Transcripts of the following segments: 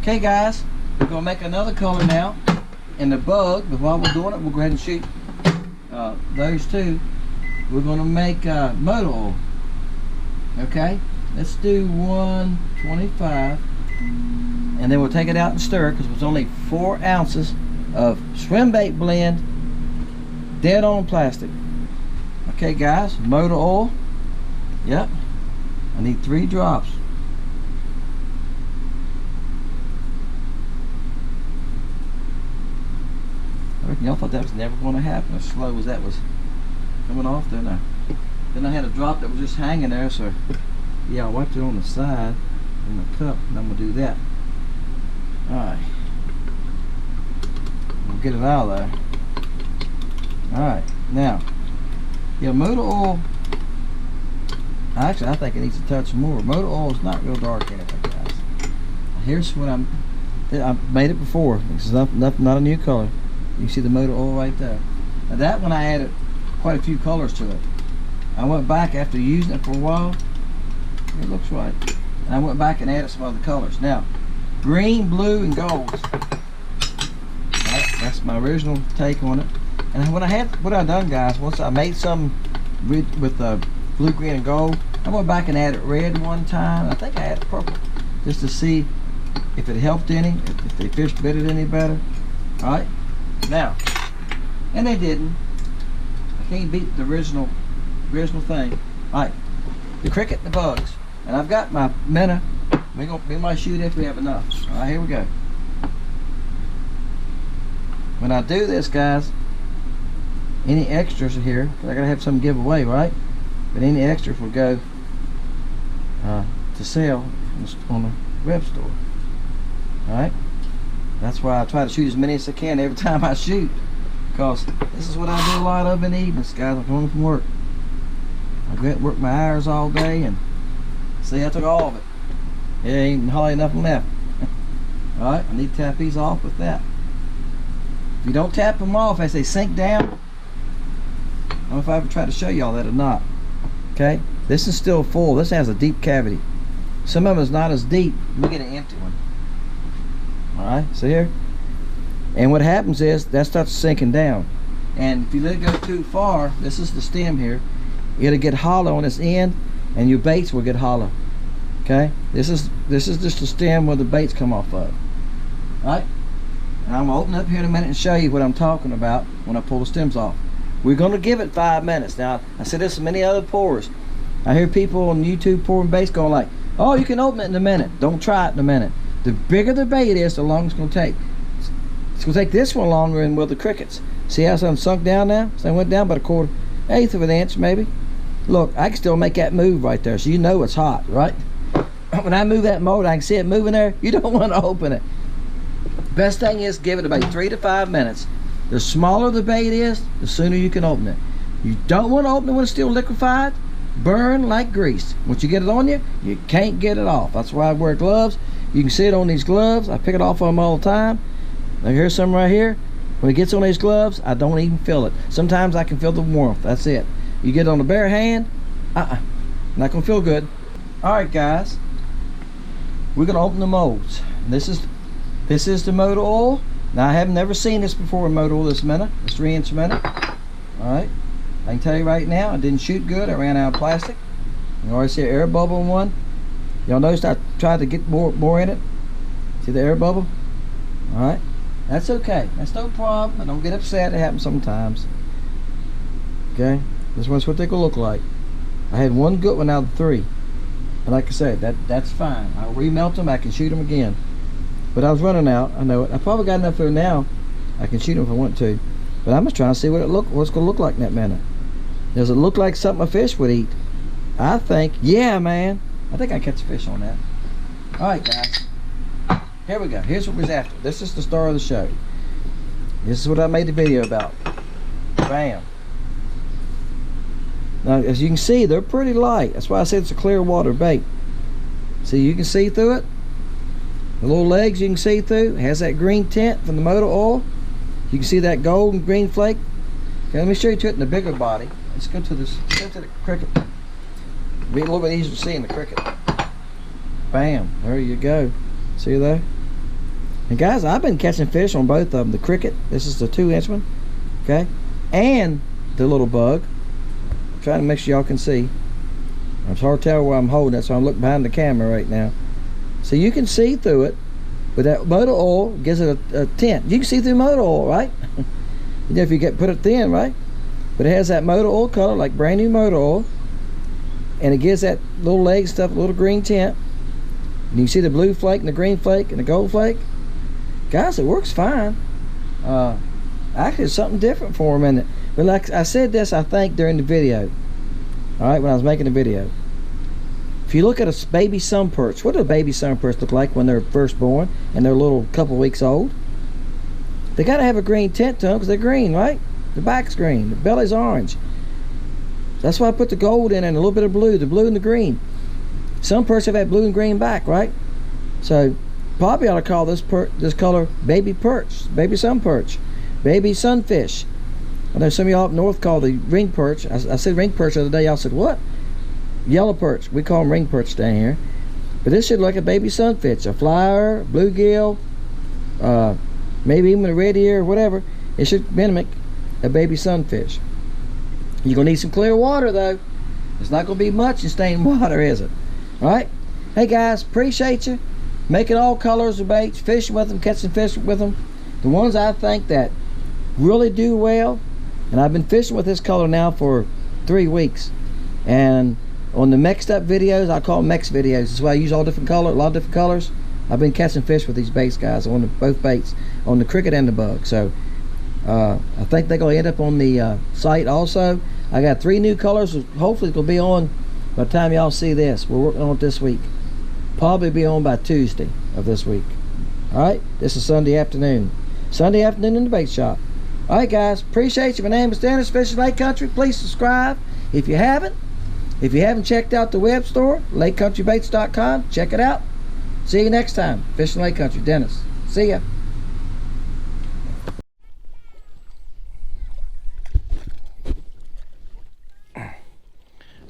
Okay guys, we're going to make another color now in the bug, but while we're doing it, we'll go ahead and shoot those two. We're going to make motor oil. Okay, let's do 125, and then we'll take it out and stir, because it was only 4 ounces of swim bait blend, dead on plastic. Okay guys, motor oil. Yep, I need 3 drops. I reckon y'all thought that was never going to happen, as slow as that was coming off there. Now, then I had a drop that was just hanging there, so yeah, I wiped it on the side in the cup, and I'm going to do that. Alright, we'll get it out of there. Alright, now, yeah, motor oil, actually I think it needs to touch more. Motor oil is not real dark in it, guys. Here's what I made it before. This is not a new color. You can see the motor oil right there. Now that one I added quite a few colors to it. I went back after using it for a while. It looks right. And I went back and added some other colors. Now, green, blue, and gold. That's my original take on it. And what I done, guys, once I made some with blue, green, and gold, I went back and added red one time. I think I added purple, just to see if it helped any, if they fished bit it any better. All right. Now, and they didn't. I can't beat the original thing. Alright, the cricket and the bugs. And I've got my minnow. We might shoot if we have enough. Alright, here we go. When I do this, guys, any extras are here, because I gotta have some giveaway, right? But any extras will go to sell on the web store. Alright? That's why I try to shoot as many as I can every time I shoot, because this is what I do a lot of in the evenings, guys. I'm home from work. I go and work my hours all day, and see, I took all of it. There ain't hardly nothing left. Alright, I need to tap these off with that. If you don't tap them off as they sink down, I don't know if I ever tried to show y'all that or not. Okay, this is still full. This has a deep cavity. Some of them is not as deep. Let me get an empty one. Alright, see here? And what happens is that starts sinking down. And if you let it go too far, this is the stem here, it'll get hollow on its end, and your baits will get hollow. Okay? This is just the stem where the baits come off of. Alright? And I'm gonna open up here in a minute and show you what I'm talking about when I pull the stems off. We're gonna give it 5 minutes. Now, I said this to many other pourers. I hear people on YouTube pouring baits going like, oh, you can open it in a minute. Don't try it in a minute. The bigger the bait is, the longer it's going to take. It's going to take this one longer than with the crickets. See how something sunk down now? So I went down about a 1/8 of an inch maybe. Look, I can still make that move right there, so you know it's hot, right? When I move that motor, I can see it moving there. You don't want to open it. Best thing is give it about 3 to 5 minutes. The smaller the bait is, the sooner you can open it. You don't want to open it when it's still liquefied. Burn like grease. Once you get it on you, you can't get it off. That's why I wear gloves. You can see it on these gloves. I pick it off of them all the time. Now here's some right here. When it gets on these gloves, I don't even feel it. Sometimes I can feel the warmth. That's it. You get it on the bare hand, not gonna feel good. Alright guys, we're gonna open the molds. This is the motor oil. Now I have never seen this before in motor oil, this minute. It's 3-inch minute. Alright, I can tell you right now, I didn't shoot good. I ran out of plastic. You already see an air bubble in one. Y'all noticed I tried to get more in it. See the air bubble? Alright, that's okay. That's no problem. I don't get upset. It happens sometimes. Okay, this one's what they could look like. I had one good one out of 3. But like I said, that's fine. I'll remelt them. I can shoot them again. But I was running out. I know it. I probably got enough there now. I can shoot them if I want to. But I'm just trying to see what it's going to look like in that minute. Does it look like something a fish would eat? I think, yeah, man. I think I catch a fish on that. Alright guys, here we go. Here's what we're after. This is the star of the show. This is what I made the video about. Bam. Now as you can see, they're pretty light. That's why I said it's a clear water bait. See, you can see through it. The little legs you can see through. It has that green tint from the motor oil. You can see that gold and green flake. Okay, let me show you to it in the bigger body. Let's go to this. Let's go to the cricket. It'll be a little bit easier to see in the cricket. Bam, there you go. See there? And guys, I've been catching fish on both of them. The cricket, this is the 2-inch one, okay, and the little bug. I'm trying to make sure y'all can see. It's hard to tell where I'm holding it, so I'm looking behind the camera right now. So you can see through it, but that motor oil gives it a tint. You can see through motor oil, right? You know, if you put it thin, right? But it has that motor oil color, like brand new motor oil, and it gives that little leg stuff a little green tint. And you can see the blue flake and the green flake and the gold flake. Guys, it works fine. Actually, it's something different for them in it. But like I said this, I think, during the video. Alright, when I was making the video. If you look at a baby sun perch, what do baby sun perch look like when they're first born and they're a little couple weeks old? They got to have a green tint to them because they're green, right? The back's green, the belly's orange. That's why I put the gold in and a little bit of blue, the blue and the green. Some perch have that blue and green back, right? So probably ought to call this color baby perch, baby sun perch, baby sunfish. I know some of y'all up north call the ring perch. I said ring perch the other day. Y'all said what? Yellow perch. We call them ring perch down here. But this should look like a baby sunfish, a flyer, bluegill, maybe even a red ear or whatever. It should mimic a baby sunfish. You're gonna need some clear water though. It's not gonna be much in stained water, is it? All right. Hey guys, appreciate you. Making all colors of baits, fishing with them, catching fish with them. The ones I think that really do well, and I've been fishing with this color now for 3 weeks. And on the mixed up videos, I call them mix videos. That's why I use all different colors, a lot of different colors. I've been catching fish with these baits, guys, on both baits, on the cricket and the bug. So I think they're gonna end up on the site also. I got 3 new colors. Hopefully it's gonna be on by the time y'all see this. We're working on it this week. Probably be on by Tuesday of this week. Alright, this is Sunday afternoon in the bait shop. Alright guys, appreciate you. My name is Dennis, Fishing Lake Country. Please subscribe if you haven't. If you haven't checked out the web store, lakecountrybaits.com, check it out. See you next time. Fishing Lake Country, Dennis. See ya.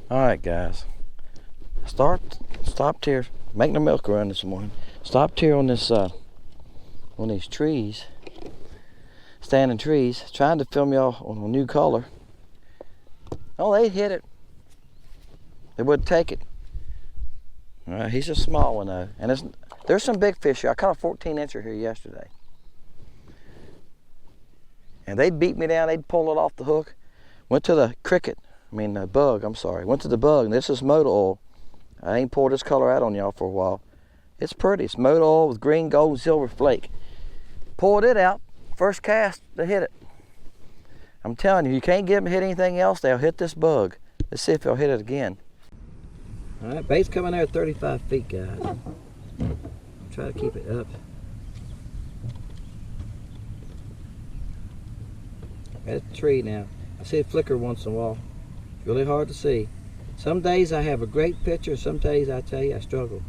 Alright guys, stopped here, making a milk run this morning. Stopped here on this on these trees, standing trees, trying to film y'all on a new color. Oh, they hit it. They wouldn't take it. Alright, he's a small one though, and there's some big fish here. I caught a 14-incher here yesterday, and they'd beat me down. They'd pull it off the hook. Went to the bug, I'm sorry. Went to the bug, and this is motor oil. I ain't poured this color out on y'all for a while. It's pretty. It's motor oil with green, gold, and silver flake. Poured it out. First cast, they hit it. I'm telling you, you can't get them to hit anything else. They'll hit this bug. Let's see if they'll hit it again. All right, bait's coming there at 35 feet, guys. Try to keep it up. At the tree now. I see it flicker once in a while. Really hard to see. Some days I have a great picture, some days I tell you I struggle.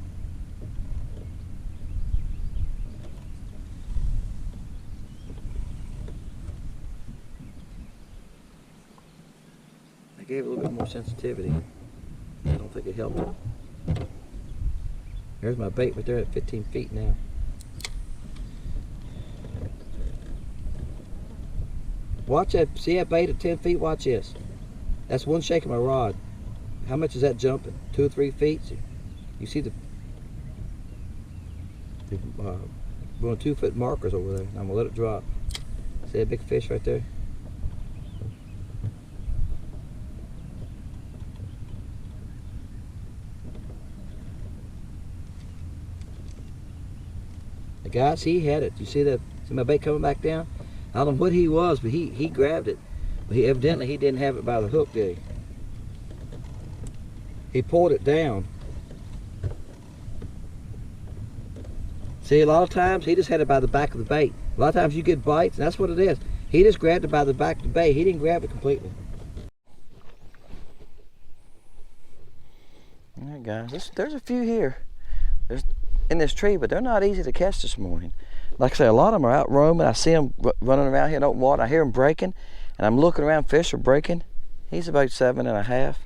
I gave it a little bit more sensitivity. I don't think it helped it. There's my bait right there at 15 feet now. Watch that, see that bait at 10 feet? Watch this. That's one shake of my rod. How much is that jumping? 2 or 3 feet? You see the 2-foot markers over there. I'm gonna let it drop. See that big fish right there? The guys, he had it. You see that? See my bait coming back down? I don't know what he was, but he grabbed it. But evidently he didn't have it by the hook, did he? He pulled it down. See, a lot of times he just had it by the back of the bait. A lot of times you get bites, and that's what it is. He just grabbed it by the back of the bait. He didn't grab it completely. All right, guys, there's a few here. There's in this tree, but they're not easy to catch this morning. Like I say, a lot of them are out roaming. I see them running around here in open water. I hear them breaking, and I'm looking around. Fish are breaking. He's about 7.5.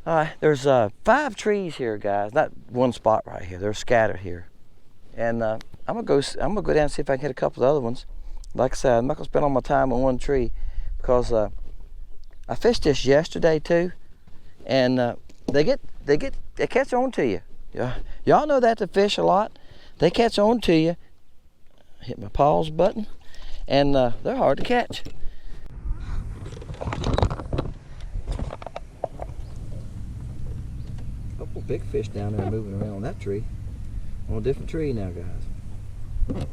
All right, there's 5 trees here, guys. Not one spot right here. They're scattered here. And I'm gonna go down and see if I can hit a couple of other ones. Like I said, I'm not gonna spend all my time on one tree because I fished this yesterday too, and they catch on to you. Y'all know that to fish a lot. They catch on to you. Hit my pause button, and they're hard to catch. Couple big fish down there moving around on that tree. On a different tree now, guys.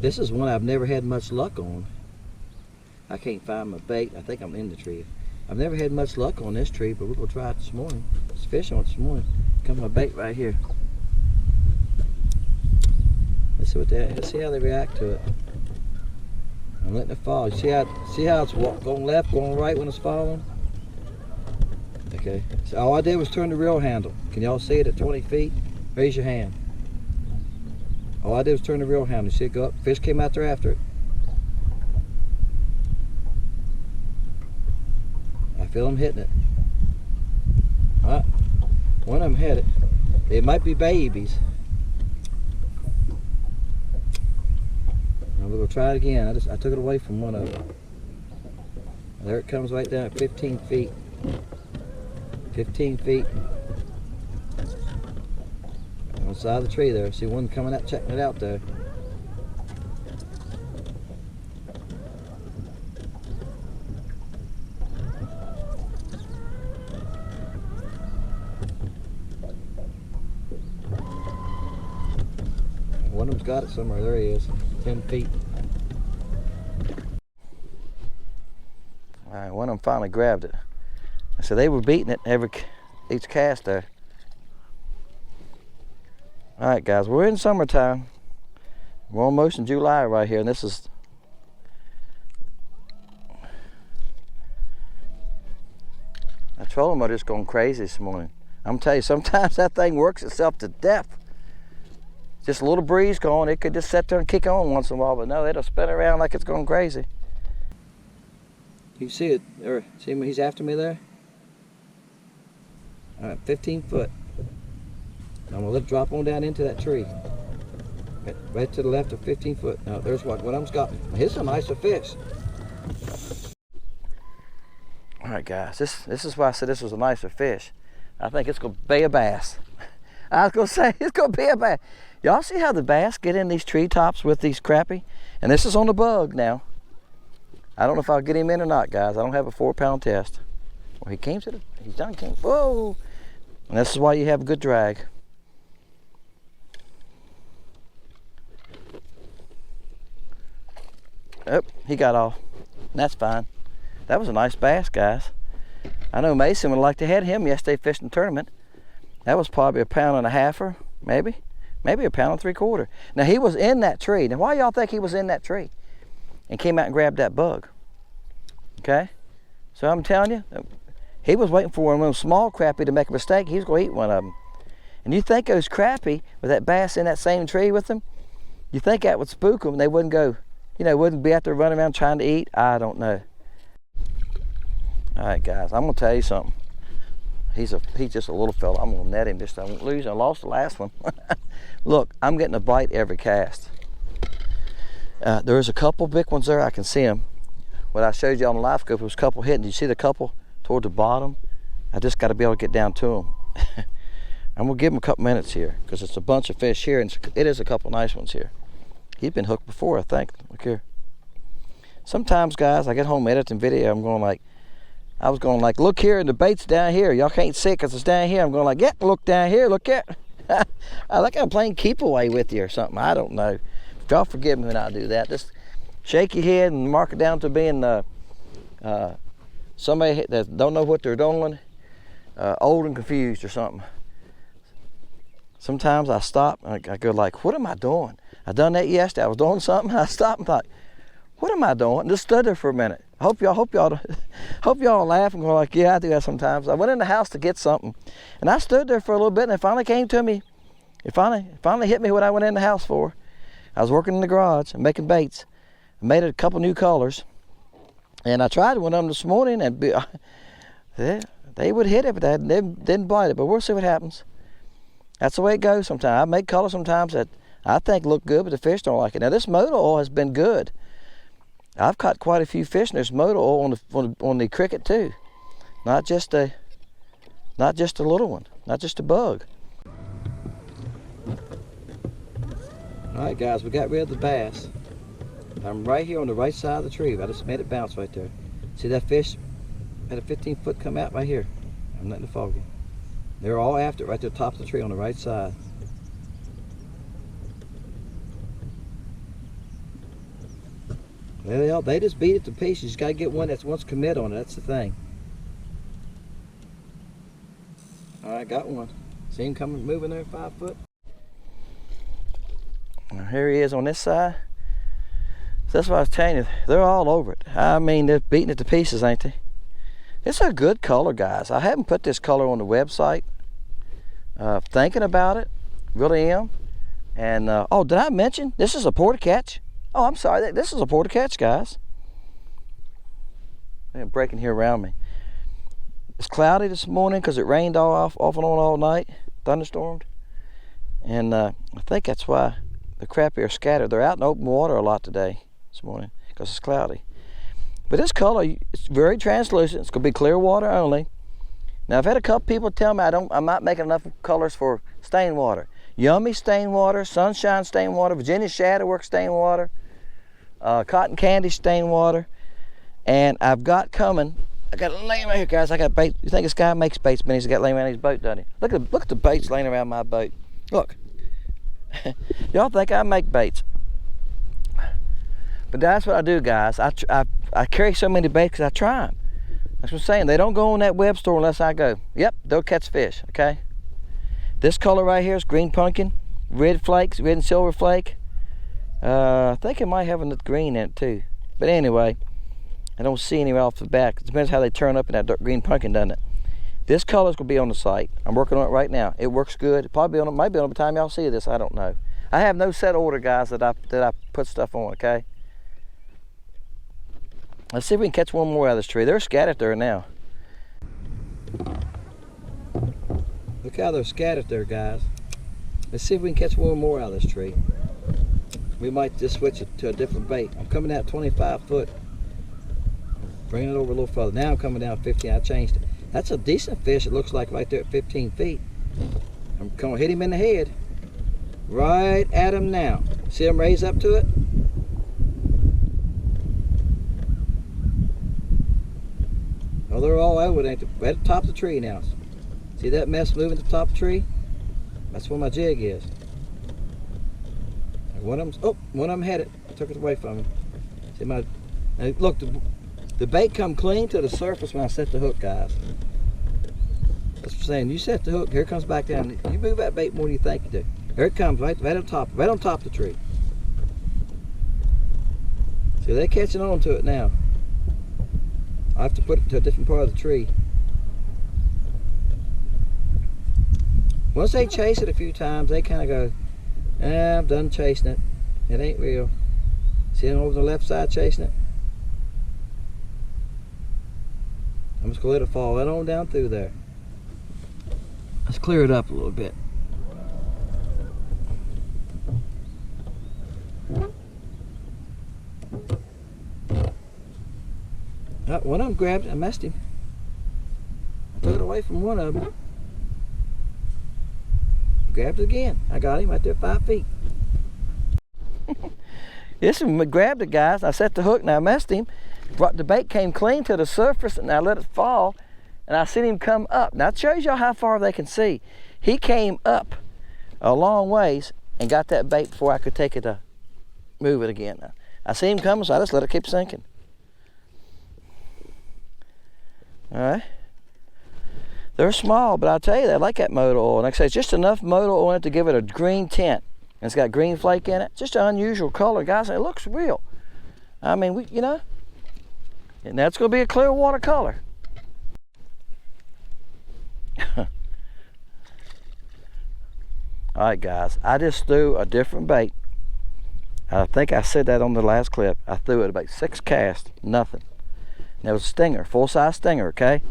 This is one I've never had much luck on. I can't find my bait. I think I'm in the tree. I've never had much luck on this tree, but we're gonna try it this morning. Let's fish on it this morning. Come my bait right here. Let's see what let's see how they react to it. I'm letting it fall. See how it's going left, going right when it's falling? Okay. So all I did was turn the reel handle. Can y'all see it at 20 feet? Raise your hand. All I did was turn the reel handle. You see it go up? Fish came out there after it. I feel them hitting it. Alright. One of them hit it. They might be babies. Now we're going to try it again. I took it away from one of them. There it comes right down at 15 feet. 15 feet. On the side of the tree there. See one coming out, checking it out there. One of them's got it somewhere. There he is. 10 feet. Alright, one of them finally grabbed it. So they were beating it each cast there. Alright guys, we're in summertime. We're almost in July right here, and this is that trolling motor is going crazy this morning. I'm telling you, sometimes that thing works itself to death. Just a little breeze going, it could just sit there and kick on once in a while, but no, it'll spin around like it's going crazy. You see it, or see him, he's after me there? Alright, 15 foot. I'm gonna let it drop on down into that tree. Right to the left of 15 foot. Now there's one of them's got me. Here's a nicer fish. Alright guys, this is why I said this was a nicer fish. I think it's gonna be a bass. I was gonna say it's gonna be a bass. Y'all see how the bass get in these treetops with these crappie? And this is on the bug now. I don't know if I'll get him in or not, guys. I don't have a 4-pound test. Well, he's done came. Whoa! And this is why you have a good drag. Oh, he got off. And that's fine. That was a nice bass, guys. I know Mason would like to have him yesterday fishing tournament. That was probably 1.5 pounds, maybe a 1.75 pounds. Now he was in that tree. Now why y'all think he was in that tree and came out and grabbed that bug? Okay, so I'm telling you, he was waiting for one of those small crappie to make a mistake. He was going to eat one of them. And you think those crappie with that bass in that same tree with them, you think that would spook them and they wouldn't go, you know, wouldn't be out there running around trying to eat? I don't know. All right, guys, I'm gonna tell you something. He's just a little fella. I'm gonna net him this time. I won't lose. I lost the last one. Look, I'm getting a bite every cast. There's a couple big ones there. I can see them. What I showed you on the live scope was a couple hitting. Did you see the couple toward the bottom? I just got to be able to get down to them. I'm gonna give him a couple minutes here because it's a bunch of fish here, and it is a couple nice ones here. He's been hooked before, I think. Look here. Sometimes, guys, I get home editing video. I was going like, look here, and the bait's down here. Y'all can't see it because it's down here. I'm going like, yeah, look down here, look at. I like I'm playing keep away with you or something. I don't know. Y'all forgive me when I do that. Just shake your head and mark it down to being somebody that don't know what they're doing, old and confused or something. Sometimes I stop and I go like, what am I doing? I done that yesterday. I was doing something. I stopped and thought, what am I doing? And just stood there for a minute. I hope y'all laugh and go like, yeah, I do that sometimes. I went in the house to get something, and I stood there for a little bit, and it finally came to me. It finally hit me what I went in the house for. I was working in the garage and making baits. I made a couple new colors, and I tried one of them this morning, and they would hit it, but they didn't bite it. But we'll see what happens. That's the way it goes sometimes. I make colors sometimes that I think look good, but the fish don't like it. Now this motor oil has been good. I've caught quite a few fish, and there's motor oil on the cricket too. Not just a little one, not just a bug. All right, guys, we got rid of the bass. I'm right here on the right side of the tree. I just made it bounce right there. See that fish had a 15-foot come out right here. I'm letting it foggy. They're all after it right to the top of the tree on the right side. Well, they just beat it to pieces. You just got to get one that's wants to commit on it. That's the thing. All right, got one. See him coming, moving there 5 foot. Now, here he is on this side. So that's what I was telling you. They're all over it. I mean, they're beating it to pieces, ain't they? It's a good color, guys. I haven't put this color on the website. Thinking about it, really am. And oh, did I mention this is a porta catch? Oh, I'm sorry. This is a porta catch, guys. They're breaking here around me. It's cloudy this morning because it rained off and on all night, thunderstormed, and I think that's why the crappie are scattered. They're out in open water a lot today, this morning, because it's cloudy. But this color, it's very translucent. It's gonna be clear water only. Now I've had a couple people tell me I'm not making enough colors for stain water. Yummy stain water, sunshine stain water, Virginia Shadowwork stain water, cotton candy stain water, and I've got coming. I got it laying right here, guys. I got bait. You think this guy makes baits, man? He's got laying around his boat, doesn't he? Look at the baits laying around my boat. Look. Y'all think I make baits. But that's what I do, guys. I carry so many baits because I try them. That's what I'm saying. They don't go on that web store unless I go. Yep, they'll catch fish, okay? This color right here is green pumpkin, red flakes, red and silver flake. I think it might have a green in it too. But anyway, I don't see any right off the bat. It depends how they turn up in that dark green pumpkin, doesn't it? This color's gonna be on the site. I'm working on it right now. It works good. It probably might be on by the time y'all see this. I don't know. I have no set order, guys, that I put stuff on. Okay. Let's see if we can catch one more out of this tree. They're scattered there now. Look how they're scattered there, guys. Let's see if we can catch one more out of this tree. We might just switch it to a different bait. I'm coming out 25 foot. Bringing it over a little further. Now I'm coming down 15. I changed it. That's a decent fish, it looks like, right there at 15 feet. I'm going to hit him in the head. Right at him now. See him raise up to it? Oh, they're all over it. Right at the top of the tree now. See that mess moving to the top of the tree? That's where my jig is. One of them had it. I took it away from him. See my, now look, the bait come clean to the surface when I set the hook, guys. That's what I'm saying. You set the hook, here it comes back down. You move that bait more than you think you do. Here it comes, right on top of the tree. See, they're catching on to it now. I have to put it to a different part of the tree. Once they chase it a few times, they kind of go, I'm done chasing it. It ain't real. See them over the left side chasing it? I'm just going to let it fall right on down through there. Let's clear it up a little bit. One of them grabbed it. I messed him. I took it away from one of them. Grabbed it again. I got him right there 5 feet. This one grabbed it, guys. I set the hook and I messed him. The bait came clean to the surface and I let it fall and I seen him come up. Now it shows y'all how far they can see. He came up a long ways and got that bait before I could take it to move it again. Now, I see him coming, so I just let it keep sinking. All right. They're small, but I'll tell you, they like that motor oil. Like I say, it's just enough motor oil in it to give it a green tint. And it's got green flake in it. Just an unusual color, guys. And it looks real. I mean, you know, and that's going to be a clear water color. All right, guys. I just threw a different bait. I think I said that on the last clip. I threw it about 6 casts, nothing. And it was a stinger, full-size stinger, okay?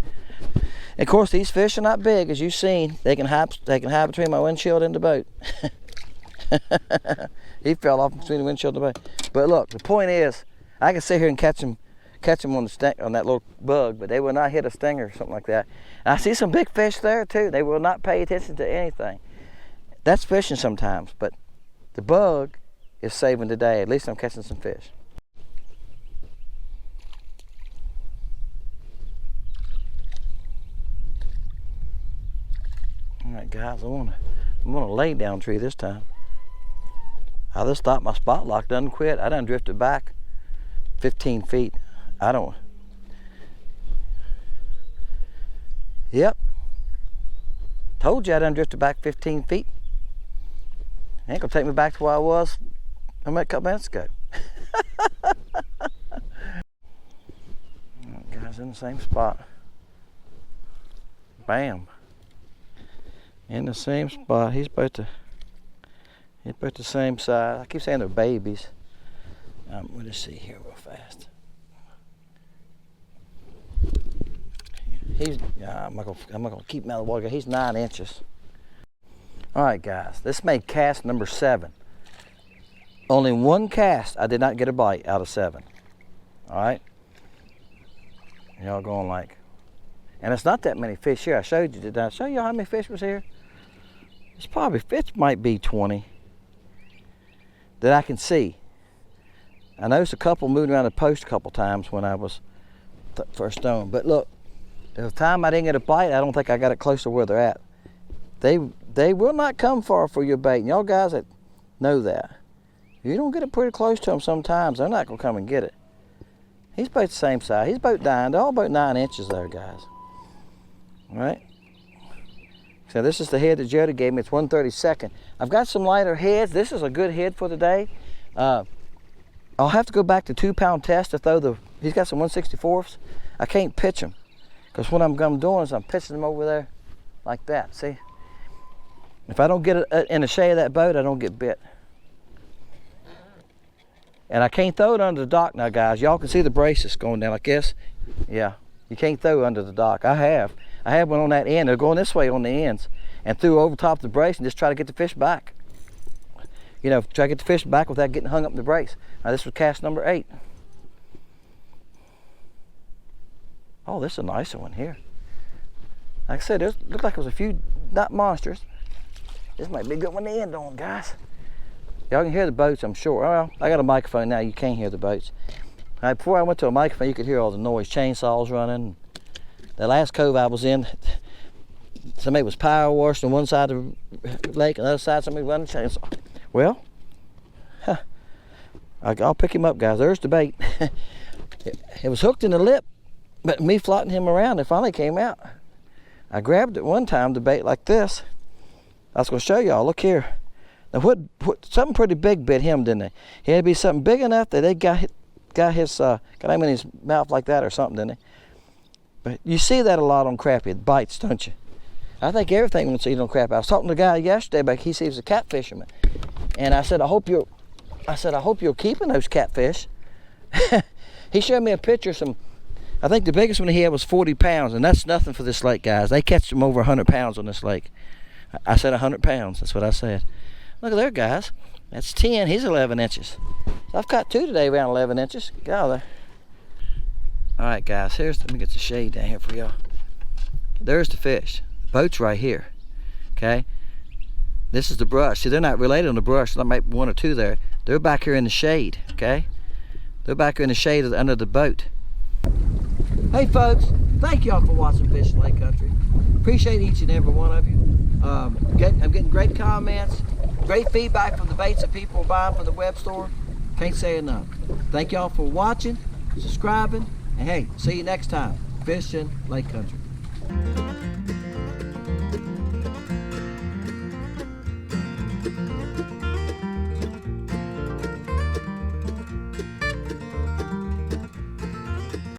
Of course, these fish are not big, as you've seen. They can hide between my windshield and the boat. He fell off between the windshield and the boat. But look, the point is, I can sit here and catch them on that little bug, but they will not hit a stinger or something like that. And I see some big fish there too. They will not pay attention to anything. That's fishing sometimes, but the bug is saving the day. At least I'm catching some fish. All right, guys, I'm gonna lay down tree this time. I just thought my spot lock doesn't quit. I done drifted back 15 feet. Yep. Told you I done drifted back 15 feet. Ain't gonna take me back to where I was a couple minutes ago. Guys, in the same spot. Bam. In the same spot. He's about the same size. I keep saying they're babies. We'll just see here real fast. I'm not gonna keep him out of the water. He's 9 inches. All right, guys, this made cast number 7. Only one cast I did not get a bite out of 7. All right. Y'all going like, and it's not that many fish here. I showed you. Did I show you how many fish was here? It's probably, fish might be 20 that I can see. I noticed a couple moving around the post a couple times when I was first stoned. But look, the time I didn't get a bite, I don't think I got it close to where they're at. They will not come far for your bait. And y'all guys that know that, if you don't get it pretty close to them sometimes, they're not gonna come and get it. He's about the same size. He's about 9. They're all about 9 inches there, guys. All right. So this is the head that Jody gave me. It's 1/32. I've got some lighter heads. This is a good head for the day. I'll have to go back to 2-pound test to throw he's got some 1/64ths. I can't pitch them because what I'm doing is I'm pitching them over there like that. See? If I don't get it in the shade of that boat, I don't get bit. And I can't throw it under the dock now, guys. Y'all can see the braces going down like this. Yeah, you can't throw under the dock. I have one on that end. They're going this way on the ends, and threw over top of the brace and just try to get the fish back. You know, try to get the fish back without getting hung up in the brace. Now this was cast number 8. Oh, this is a nicer one here. Like I said, it looked like it was a few, not monsters. This might be a good one to end on, guys. Y'all can hear the boats, I'm sure. Well, I got a microphone now, you can't hear the boats. All right, before I went to a microphone, you could hear all the noise, chainsaws running. The last cove I was in, somebody was power washing on one side of the lake, and the other side somebody running a chainsaw. Well, I'll pick him up, guys. There's the bait. It was hooked in the lip, but me floating him around, it finally came out. I grabbed it one time, the bait like this. I was going to show y'all. Look here. Now, what something pretty big bit him, didn't they? He had to be something big enough that they got him in his mouth like that or something, didn't they? But you see that a lot on crappie. It bites, don't you? I think everything we see on crappie. I was talking to a guy yesterday, but he sees a catfisherman, and I said, I hope you're keeping those catfish. He showed me a picture of some. I think the biggest one he had was 40 pounds, and that's nothing for this lake, guys. They catch them over 100 pounds on this lake. I said 100 pounds. That's what I said. Look at there, guys. That's 10. He's 11 inches. So I've caught 2 today around 11 inches. Get out of there. All right, guys. Let me get the shade down here for y'all. There's the fish. The boat's right here. Okay. This is the brush. See, they're not related on the brush. There might be 1 or 2 there. They're back here in the shade. Okay. They're back here in the shade under the boat. Hey, folks. Thank y'all for watching Fishing Lake Country. Appreciate each and every one of you. I'm getting great comments, great feedback from the baits that people are buying from the web store. Can't say enough. Thank y'all for watching, subscribing, and hey, see you next time. Fishing Lake Country.